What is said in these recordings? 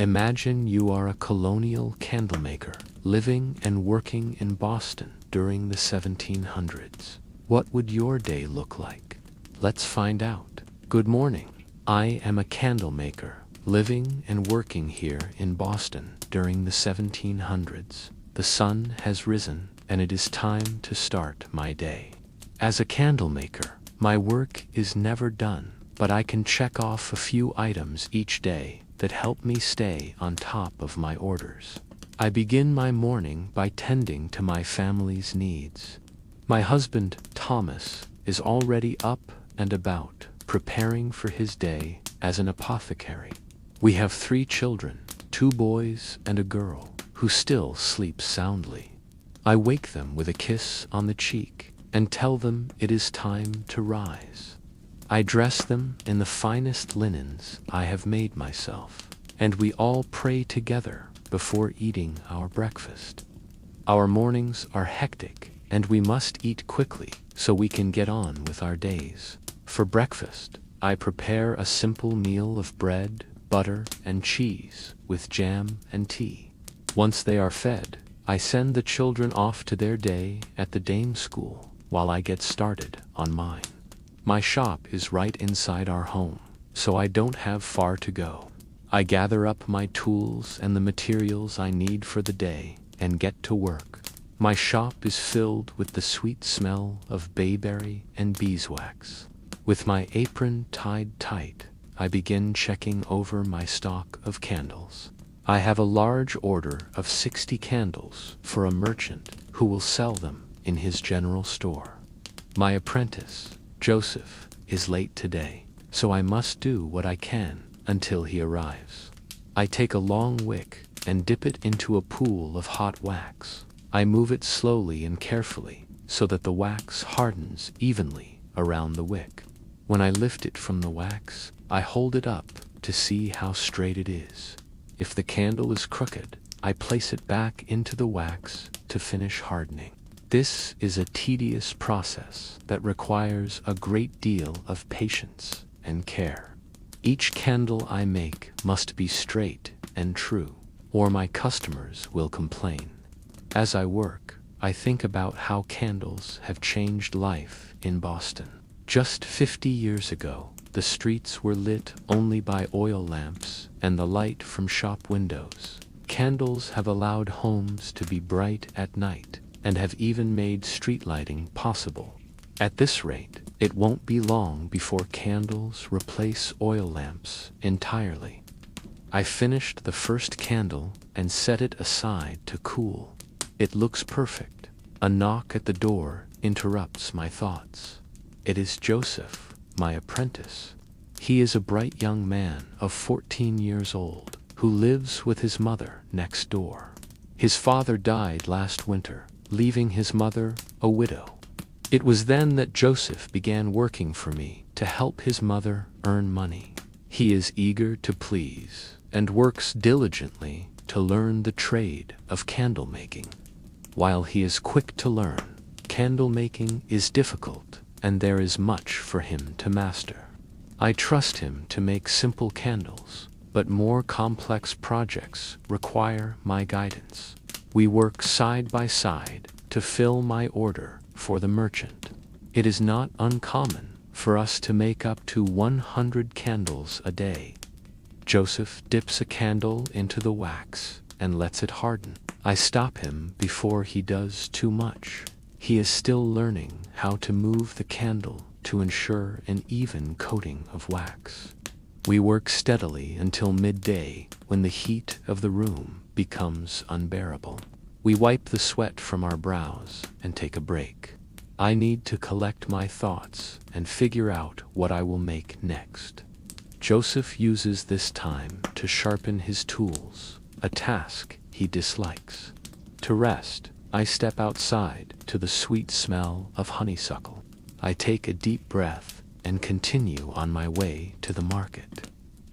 Imagine you are a colonial candlemaker living and working in Boston during the 1700s. What would your day look like? Let's find out. Good morning. I am a candlemaker living and working here in Boston during the 1700s. The sun has risen and it is time to start my day. As a candlemaker, my work is never done, but I can check off a few items each day that help me stay on top of my orders. I begin my morning by tending to my family's needs. My husband, Thomas, is already up and about, preparing for his day as an apothecary. We have 3 children, 2 boys and a girl, who still sleep soundly. I wake them with a kiss on the cheek and tell them it is time to rise. I dress them in the finest linens I have made myself, and we all pray together before eating our breakfast. Our mornings are hectic, and we must eat quickly so we can get on with our days. For breakfast, I prepare a simple meal of bread, butter, and cheese with jam and tea. Once they are fed, I send the children off to their day at the dame school while I get started on mine. My shop is right inside our home, so I don't have far to go. I gather up my tools and the materials I need for the day and get to work. My shop is filled with the sweet smell of bayberry and beeswax. With my apron tied tight, I begin checking over my stock of candles. I have a large order of 60 candles for a merchant who will sell them in his general store. My apprentice, Joseph, is late today, so I must do what I can until he arrives. I take a long wick and dip it into a pool of hot wax. I move it slowly and carefully so that the wax hardens evenly around the wick. When I lift it from the wax, I hold it up to see how straight it is. If the candle is crooked, I place it back into the wax to finish hardening. This is a tedious process that requires a great deal of patience and care. Each candle I make must be straight and true, or my customers will complain. As I work, I think about how candles have changed life in Boston. Just 50 years ago, the streets were lit only by oil lamps and the light from shop windows. Candles have allowed homes to be bright at night and have even made street lighting possible. At this rate, it won't be long before candles replace oil lamps entirely. I finished the first candle and set it aside to cool. It looks perfect. A knock at the door interrupts my thoughts. It is Joseph, my apprentice. He is a bright young man of 14 years old who lives with his mother next door. His father died last winter, leaving his mother a widow. It was then that Joseph began working for me to help his mother earn money. He is eager to please and works diligently to learn the trade of candle making. While he is quick to learn, candle making is difficult and there is much for him to master. I trust him to make simple candles, but more complex projects require my guidance. We work side by side to fill my order for the merchant. It is not uncommon for us to make up to 100 candles a day. Joseph dips a candle into the wax and lets it harden. I stop him before he does too much. He is still learning how to move the candle to ensure an even coating of wax. We work steadily until midday when the heat of the room becomes unbearable. We wipe the sweat from our brows and take a break. I need to collect my thoughts and figure out what I will make next. Joseph uses this time to sharpen his tools, a task he dislikes. To rest, I step outside to the sweet smell of honeysuckle. I take a deep breath and continue on my way to the market.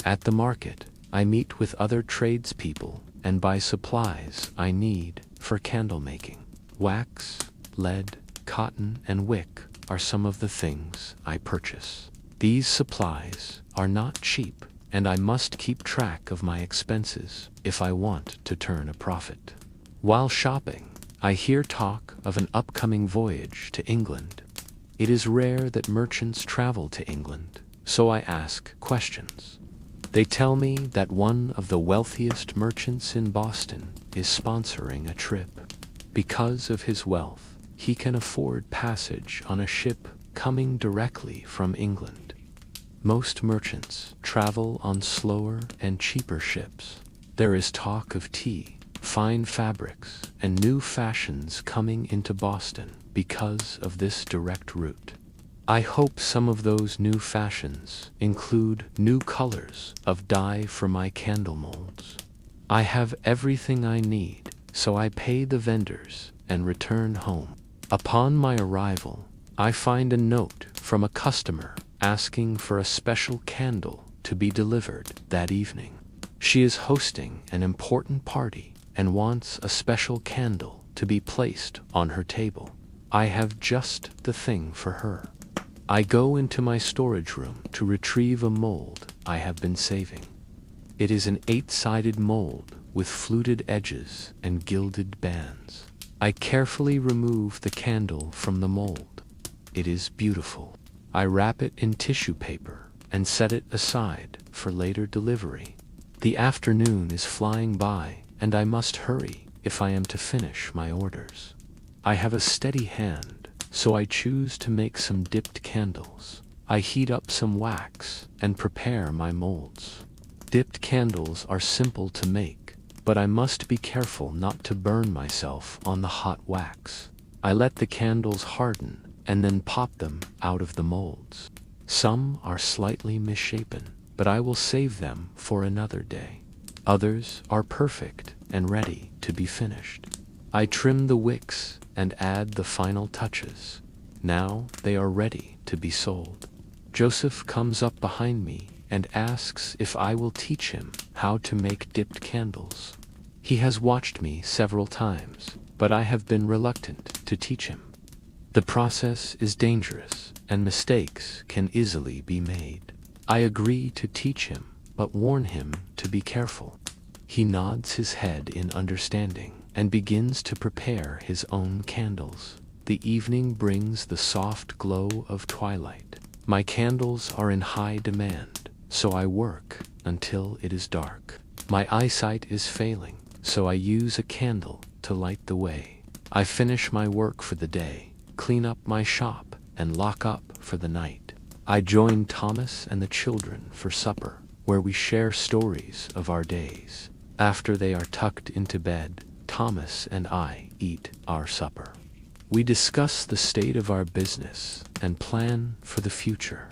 At the market, I meet with other tradespeople and buy supplies I need for candle making. Wax, lead, cotton, and wick are some of the things I purchase. These supplies are not cheap, and I must keep track of my expenses if I want to turn a profit. While shopping, I hear talk of an upcoming voyage to England. It is rare that merchants travel to England, so I ask questions. They tell me that one of the wealthiest merchants in Boston is sponsoring a trip. Because of his wealth, he can afford passage on a ship coming directly from England. Most merchants travel on slower and cheaper ships. There is talk of tea, fine fabrics, and new fashions coming into Boston because of this direct route. I hope some of those new fashions include new colors of dye for my candle molds. I have everything I need, so I pay the vendors and return home. Upon my arrival, I find a note from a customer asking for a special candle to be delivered that evening. She is hosting an important party and wants a special candle to be placed on her table. I have just the thing for her. I go into my storage room to retrieve a mold I have been saving. It is an 8-sided mold with fluted edges and gilded bands. I carefully remove the candle from the mold. It is beautiful. I wrap it in tissue paper and set it aside for later delivery. The afternoon is flying by, and I must hurry if I am to finish my orders. I have a steady hand, so I choose to make some dipped candles. I heat up some wax and prepare my molds. Dipped candles are simple to make, but I must be careful not to burn myself on the hot wax. I let the candles harden and then pop them out of the molds. Some are slightly misshapen, but I will save them for another day. Others are perfect and ready to be finished. I trim the wicks and add the final touches. Now they are ready to be sold. Joseph comes up behind me and asks if I will teach him how to make dipped candles. He has watched me several times, but I have been reluctant to teach him. The process is dangerous, and mistakes can easily be made. I agree to teach him, but warn him to be careful. He nods his head in understanding and begins to prepare his own candles. The evening brings the soft glow of twilight. My candles are in high demand, so I work until it is dark. My eyesight is failing, so I use a candle to light the way. I finish my work for the day, clean up my shop, and lock up for the night. I join Thomas and the children for supper, where we share stories of our days. After they are tucked into bed, Thomas and I eat our supper. We discuss the state of our business and plan for the future.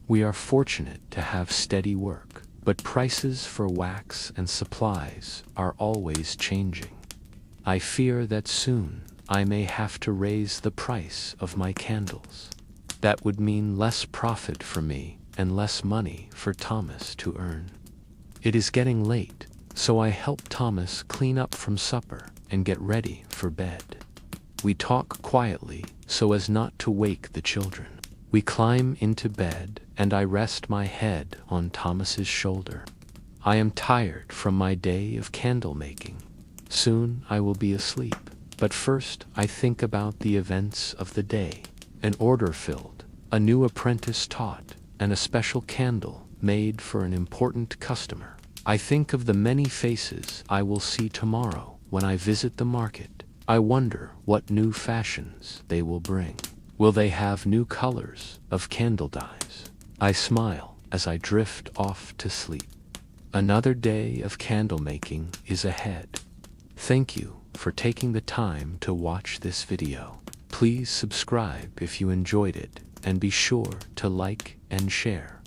We are fortunate to have steady work, but prices for wax and supplies are always changing. I fear that soon I may have to raise the price of my candles. That would mean less profit for me and less money for Thomas to earn. It is getting late, so I help Thomas clean up from supper and get ready for bed. We talk quietly so as not to wake the children. We climb into bed and I rest my head on Thomas's shoulder. I am tired from my day of candle making. Soon I will be asleep, but first I think about the events of the day. An order filled, a new apprentice taught, and a special candle made for an important customer. I think of the many faces I will see tomorrow when I visit the market. I wonder what new fashions they will bring. Will they have new colors of candle dyes? I smile as I drift off to sleep. Another day of candle making is ahead. Thank you for taking the time to watch this video. Please subscribe if you enjoyed it, and be sure to like and share.